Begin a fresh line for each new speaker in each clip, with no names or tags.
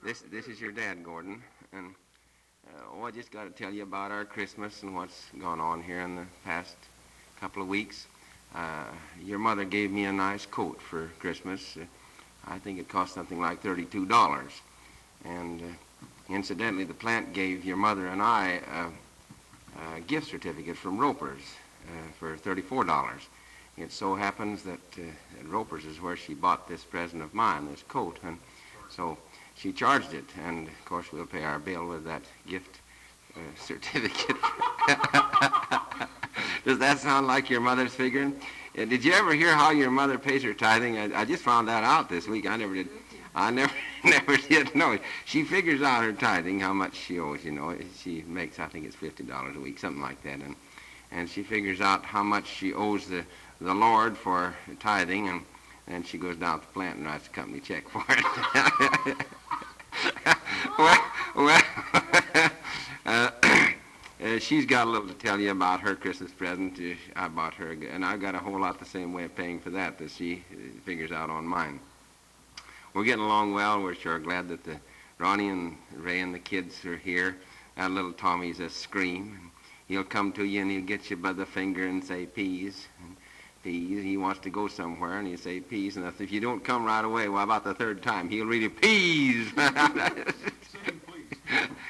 This is your dad, Gordon, and I just got to tell you about our Christmas and what's gone on here in the past couple of weeks. Your mother gave me a nice coat for Christmas. I think it cost something like $32. And incidentally, the plant gave your mother and I a gift certificate from Roper's for $34. It so happens that Roper's is where she bought this present of mine, this coat, and so she charged it, and of course we'll pay our bill with that gift certificate. Does that sound like your mother's figuring? Did you ever hear how your mother pays her tithing? I just found that out this week. I never did. I never did know. She figures out her tithing, how much she owes. You know, she makes, I think it's $50 a week, something like that, and she figures out how much she owes the Lord for tithing, and then she goes down to the plant and writes a company check for it. She's got a little to tell you about her Christmas present I bought her, and I've got a whole lot the same way of paying for that she figures out on mine. We're getting along well. We're sure glad that Ronnie and Ray and the kids are here. That little Tommy's a scream. He'll come to you and he'll get you by the finger and say, peas. And peas. He wants to go somewhere and he'll say, peas. And if you don't come right away, well, about the third time, he'll read it, peas. Of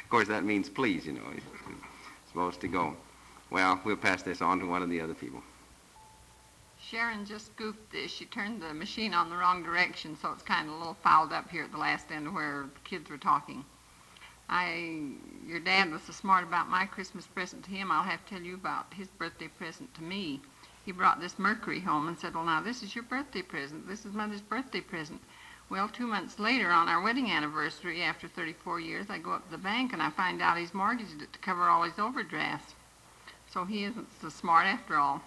course, that means please, you know. He's supposed to go. Well, we'll pass this on to one of the other people.
Sharon just goofed this. She turned the machine on the wrong direction, so it's kind of a little fouled up here at the last end where the kids were talking. Your dad was so smart about my Christmas present to him, I'll have to tell you about his birthday present to me. He brought this Mercury home and said, well, now, this is your birthday present. This is Mother's birthday present. Well, 2 months later, on our wedding anniversary, after 34 years, I go up to the bank and I find out he's mortgaged it to cover all his overdrafts. So he isn't so smart after all.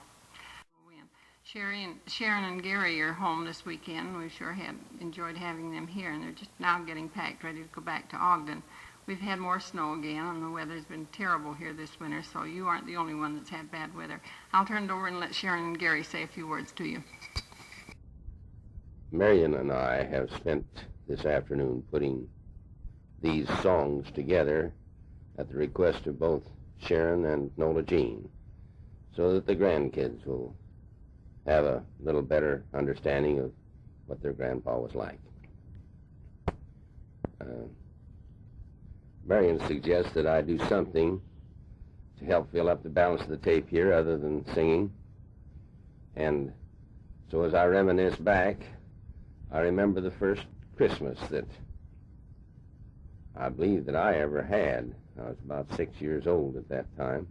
Sharon and Gary are home this weekend. We sure had enjoyed having them here, and they're just now getting packed, ready to go back to Ogden. We've had more snow again, and the weather's been terrible here this winter, so you aren't the only one that's had bad weather. I'll turn it over and let Sharon and Gary say a few words to you.
Marion and I have spent this afternoon putting these songs together at the request of both Sharon and Nola Jean, so that the grandkids will have a little better understanding of what their grandpa was like. Marion suggests that I do something to help fill up the balance of the tape here other than singing. And so as I reminisce back, I remember the first Christmas that I believe that I ever had. I was about 6 years old at that time.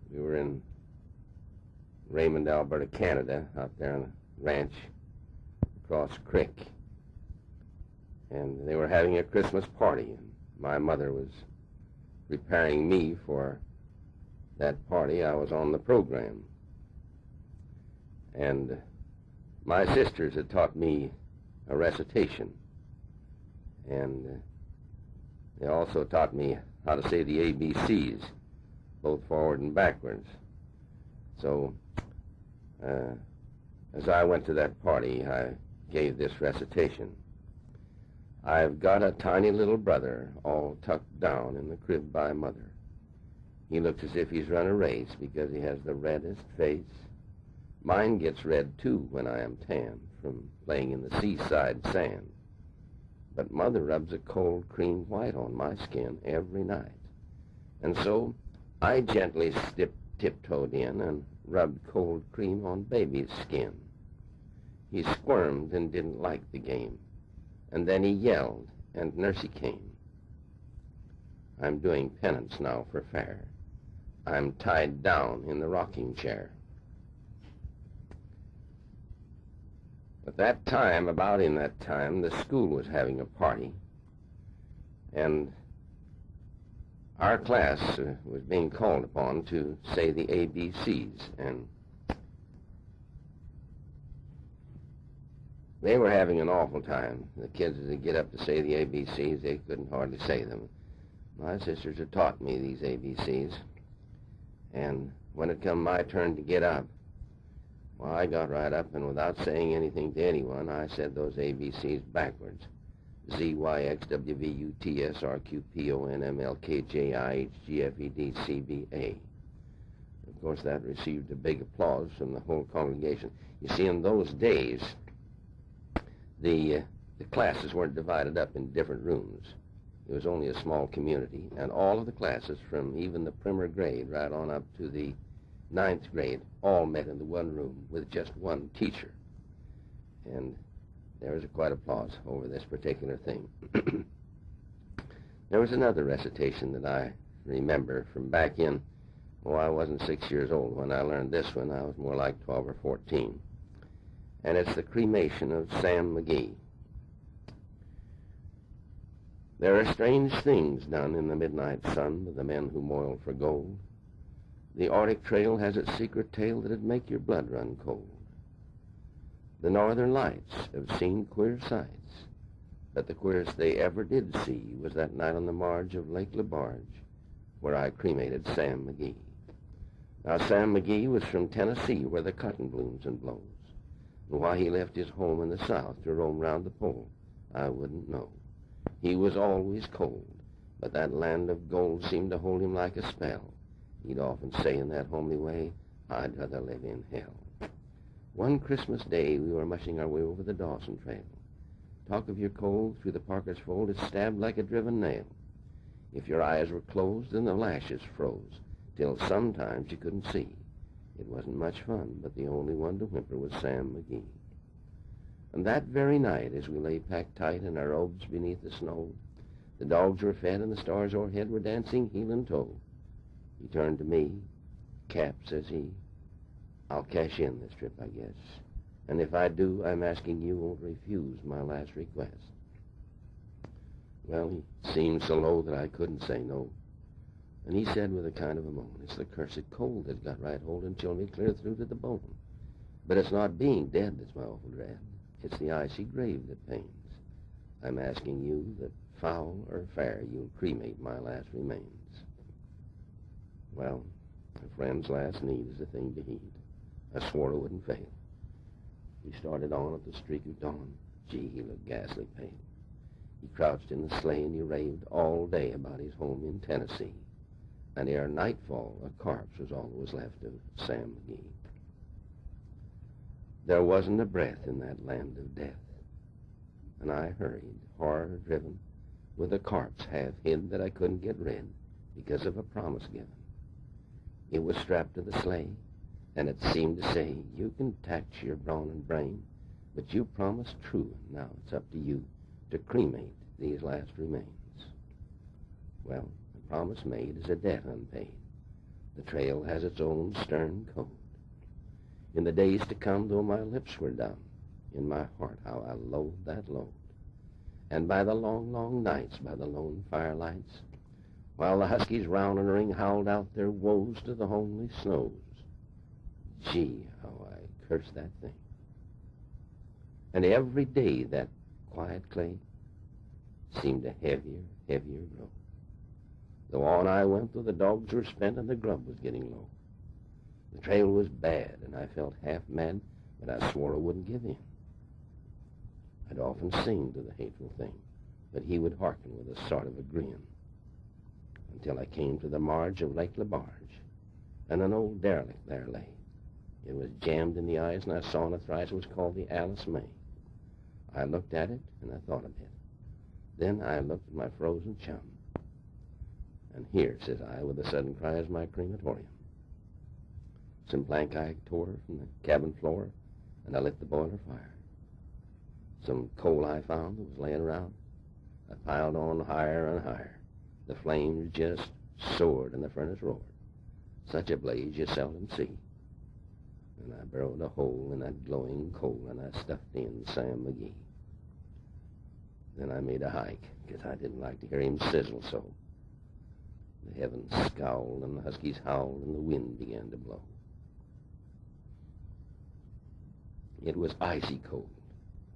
We were in Raymond, Alberta, Canada, out there on a ranch across the creek. And they were having a Christmas party, and my mother was preparing me for that party. I was on the program. And my sisters had taught me a recitation. And they also taught me how to say the ABCs, both forward and backwards. So as I went to that party, I gave this recitation. I've got a tiny little brother all tucked down in the crib by mother. He looks as if he's run a race because he has the reddest face. Mine gets red, too, when I am tan from playing in the seaside sand. But mother rubs a cold cream white on my skin every night. And so I gently tiptoed in and rubbed cold cream on baby's skin. He squirmed and didn't like the game. And then he yelled, and Nursey came. I'm doing penance now for fair. I'm tied down in the rocking chair. At that time, about in that time, the school was having a party, and our class was being called upon to say the ABCs, and they were having an awful time. The kids, as they get up to say the ABCs, they couldn't hardly say them. My sisters had taught me these ABCs, and when it come my turn to get up, well, I got right up, and without saying anything to anyone, I said those ABCs backwards. ZYXWVUTSRQPONMLKJIHGFEDCBA. Of course, that received a big applause from the whole congregation. You see, in those days, the classes weren't divided up in different rooms. It was only a small community, and all of the classes, from even the primer grade right on up to the 9th grade, all met in the one room with just one teacher. And there was quite applause over this particular thing. There was another recitation that I remember from back in, I wasn't 6 years old when I learned this one. I was more like 12 or 14. And it's the Cremation of Sam McGee. There are strange things done in the midnight sun with the men who moil for gold. The Arctic Trail has its secret tale that'd make your blood run cold. The Northern Lights have seen queer sights, but the queerest they ever did see was that night on the marge of Lake LaBarge, where I cremated Sam McGee. Now, Sam McGee was from Tennessee, where the cotton blooms and blows. And why he left his home in the South to roam round the pole, I wouldn't know. He was always cold, but that land of gold seemed to hold him like a spell. He'd often say in that homely way, I'd rather live in hell. One Christmas day, we were mushing our way over the Dawson Trail. Talk of your cold through the Parker's fold, it stabbed like a driven nail. If your eyes were closed, then the lashes froze, till sometimes you couldn't see. It wasn't much fun, but the only one to whimper was Sam McGee. And that very night, as we lay packed tight in our robes beneath the snow, the dogs were fed and the stars o'erhead were dancing heel and toe. He turned to me. Cap, says he, I'll cash in this trip, I guess. And if I do, I'm asking you won't refuse my last request. Well, he seemed so low that I couldn't say no. And he said with a kind of a moan, it's the cursed cold that's got right hold and chilled me clear through to the bone. But it's not being dead that's my awful dread. It's the icy grave that pains. I'm asking you that foul or fair you'll cremate my last remains. Well, a friend's last need is a thing to heed. I swore I wouldn't fail. He started on at the streak of dawn. Gee, he looked ghastly pale. He crouched in the sleigh and he raved all day about his home in Tennessee. And ere nightfall, a corpse was all that was left of Sam McGee. There wasn't a breath in that land of death. And I hurried, horror-driven, with a corpse half hid that I couldn't get rid because of a promise given. It was strapped to the sleigh, and it seemed to say, you can tax your brawn and brain, but you promised true, and now it's up to you to cremate these last remains. Well, the promise made is a debt unpaid. The trail has its own stern code. In the days to come, though my lips were dumb, in my heart how I loathed that load. And by the long, long nights, by the lone firelights, while the huskies round and ring howled out their woes to the homely snows, gee, how I cursed that thing. And every day that quiet clay seemed to heavier, heavier grow. Though on I went, though the dogs were spent and the grub was getting low. The trail was bad, and I felt half mad, but I swore I wouldn't give in. I'd often sing to the hateful thing, but he would hearken with a sort of a grin, until I came to the marge of Lake LaBarge, and an old derelict there lay. It was jammed in the eyes, and I saw in a thrice it was called the Alice May. I looked at it, and I thought a bit. Then I looked at my frozen chum. And here, says I, with a sudden cry, is my crematorium. Some plank I tore from the cabin floor, and I lit the boiler fire. Some coal I found that was laying around, I piled on higher and higher. The flames just soared and the furnace roared. Such a blaze you seldom see. And I burrowed a hole in that glowing coal, and I stuffed in Sam McGee. Then I made a hike, because I didn't like to hear him sizzle so. The heavens scowled, and the huskies howled, and the wind began to blow. It was icy cold,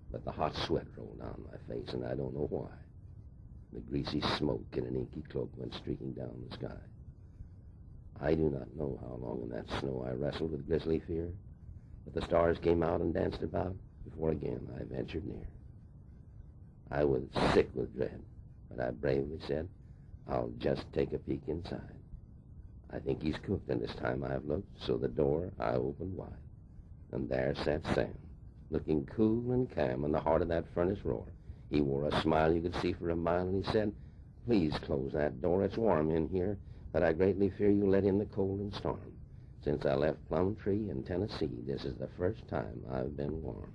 but the hot sweat rolled down my face, and I don't know why. The greasy smoke in an inky cloak went streaking down the sky. I do not know how long in that snow I wrestled with grisly fear, but the stars came out and danced about before again I ventured near. I was sick with dread, but I bravely said, I'll just take a peek inside. I think he's cooked, and this time I've looked, so the door I opened wide. And there sat Sam, looking cool and calm in the heart of that furnace roar. He wore a smile you could see for a mile, and he said, please close that door. It's warm in here, but I greatly fear you let in the cold and storm. Since I left Plum Tree in Tennessee, this is the first time I've been warm.